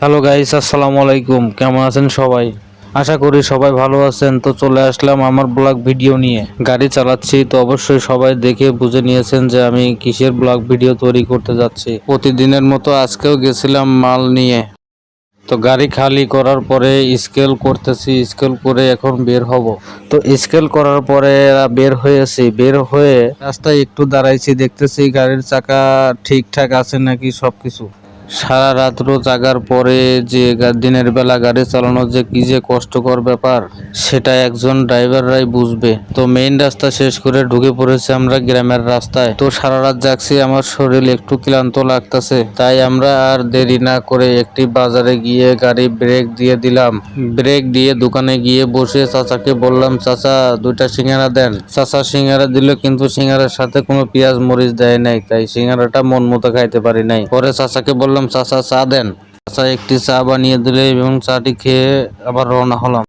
Hello guys, আসসালামু আলাইকুম। কেমন আছেন সবাই? আশা করি সবাই ভালো আছেন। তো চলে আসলাম আমার ব্লগ ভিডিও নিয়ে। গাড়ি চালাচ্ছি, তো অবশ্যই সবাই দেখে বুঝে নিয়েছেন যে আমি কিসের ব্লগ ভিডিও তৈরি করতে যাচ্ছি। প্রতিদিনের মতো আজকেও গেছিলাম মাল নিয়ে। তো গাড়ি খালি করার পরে স্কেল করতেছি, স্কেল করে এখন বের হব। তো স্কেল করার পরে বের হয়েছি, বের হয়ে রাস্তায় একটু দাঁড়াইছি, দেখতেছি গাড়ির চাকা ঠিকঠাক আছে নাকি সবকিছু। সারা রাত্র জাগার পরে যে দিনের বেলা গাড়ি চালানো যে কি যে কষ্টকর ব্যাপার, সেটা একজন ড্রাইভাররাই বুঝবে। তো মেইন রাস্তা শেষ করে ঢুকে পড়েছি আমরা গ্রামের রাস্তায়। তো সারা রাত জাগছি, আমার শরীর একটু ক্লান্ত লাগতেছে, তাই আমরা আর দেরি না করে একটি বাজারে গিয়ে গাড়ি ব্রেক দিয়ে দিলাম। ব্রেক দিয়ে দোকানে গিয়ে বসে চাচাকে বললাম, চাচা দুইটা সিঙ্গারা দেন। চাচা সিঙ্গারা দিল, কিন্তু সিঙ্গারার সাথে কোনো পেঁয়াজ মরিচ দেয় নাই, তাই সিঙ্গারাটা মন মতো খাইতে পারি নাই। পরে চাচাকে বললাম, চাচা চা দেন। চাচা একটি চা বানিয়ে দিলে এবং চাটি খেয়ে আবার রওনা হলাম।